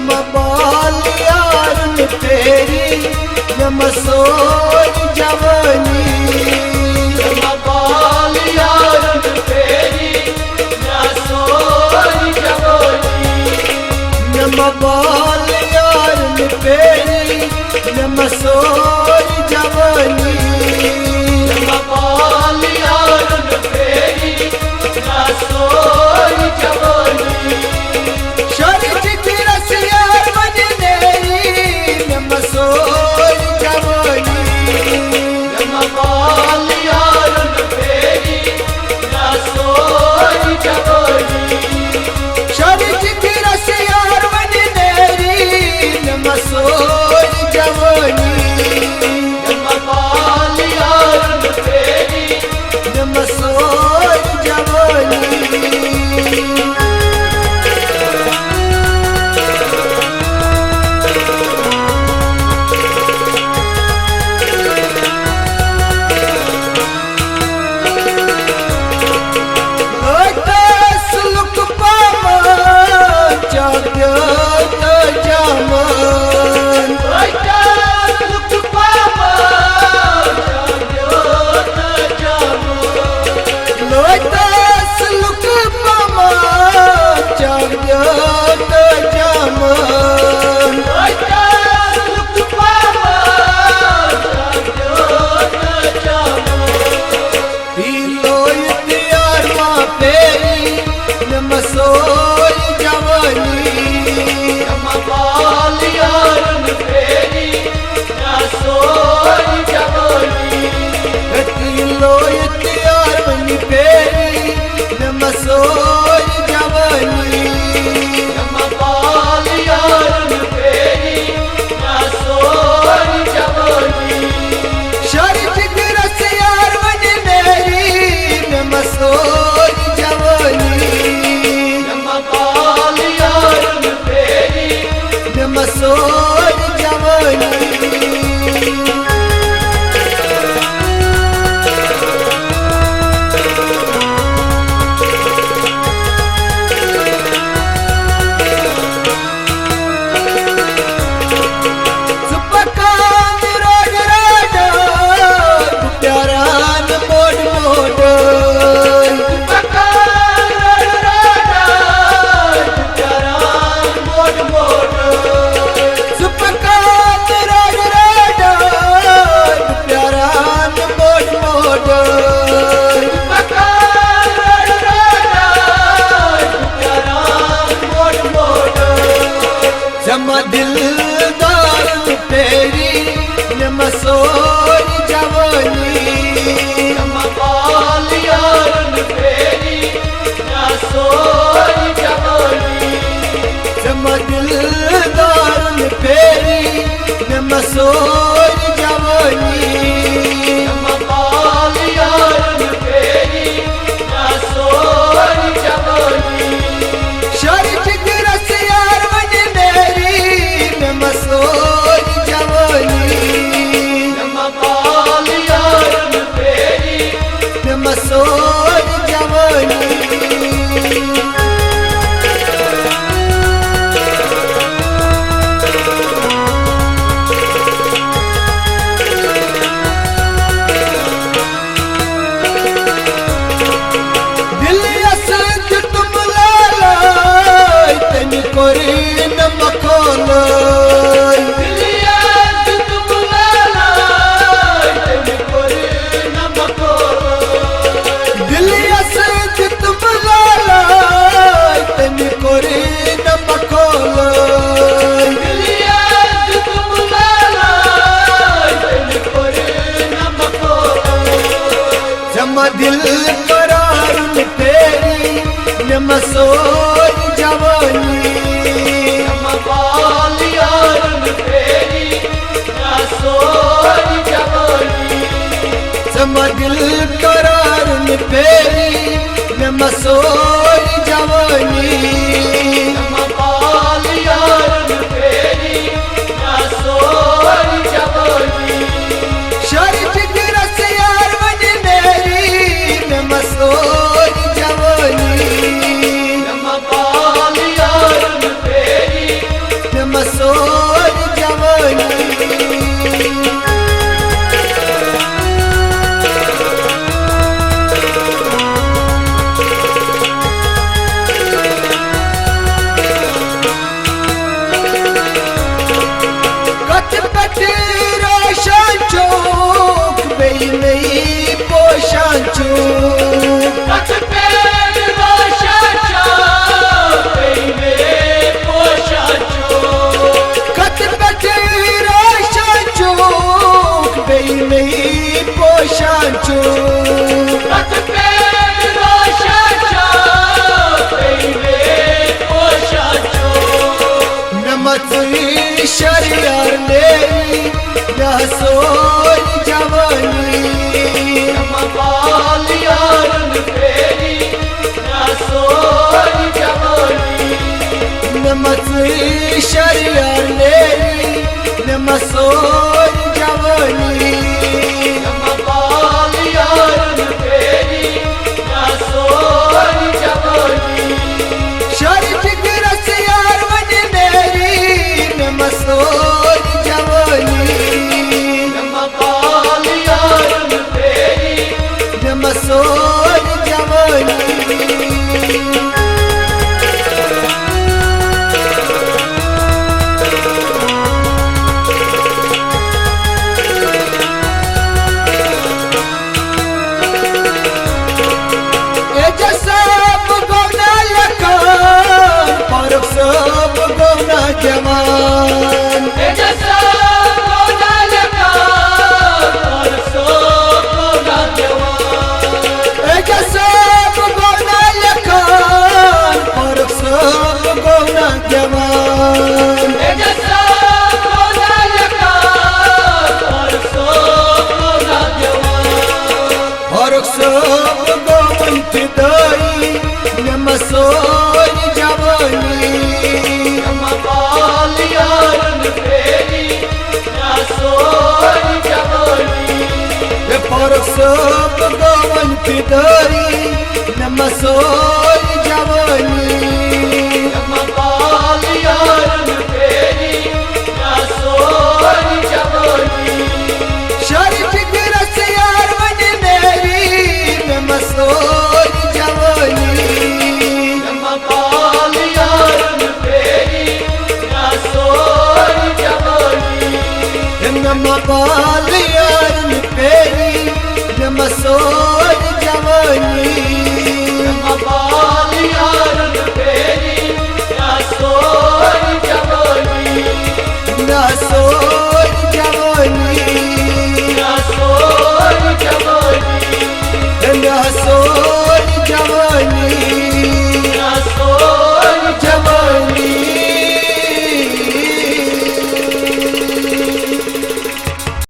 बाल यार तेरी मसोर जवानी बाल यार तेरी मसोर जवानी बाल यार तेरी मसोर जवानी बाल यार तेरी मसोर जवानी मसोर जवानी बाल यार तेरी मसोर जवानी शरीर की रस यार बन तेरी मसोर जवानी बाल यार तेरी मसोर जवानी मसोर जवानी बाल यार तेरी मसोर जवानी किलो यार बनी पेरी मसोर जवानी बाल यार तेरी मसोर जवानी शरीर की रस यार बनी मेरी मसोर जवानी बाल यार तेरी मसोर जवानी जमा दिलदार तेरी मसोर जवानी बाल यार तेरी मसोर जवानी जमा दिलदार तेरी मसोर जवानी बाल यार तेरी मसोर जवानी शरीर की रस यार बन मेरी मसोर जवानी बाल यार तेरी मसोर जवानी दिल करार तेरी मसोर जवानी बाल यार तेरी मसोर जवानी दिल करार तेरी मसोर जवानी बाल यार तेरी मसोर जवानी शरीर की रस यार बन मेरी मसोर जवानी बाल यार तेरी मचली शरियार मेरी न सोई जवानी बाल यारन फेरी ना सोई जवानी न मचली शरियार मेरी न सोई जवानी बाल यारन फेरी ना सोई जवानी शरीफ की रस यार बन मेरी न सोई जवानी बाल यारन फेरी न सोई जवानी जवान जैसा कोना लगा और सो कोना जवान सब गोना लखान और सब गोना जवान जैसा कोना लगा और सो कोना जवान और सब गोमन फिदाई नमसोई जवानी बाल यारन फेरी ना सोई जवानी पर सब गोमन फिदाई नमसोई जवानी बाल यारन फेरी ना सोई जवानी शरीफ की रस यार बन मेरी नमसोई जवानी बाल यारन फेरी ना सोई जवानी नमबाल यार पेरी नमसोई जवानी बाल यारन फेरी ना सोई जवानी न सोई जवानी ना सोई जवानी न सोई जवानी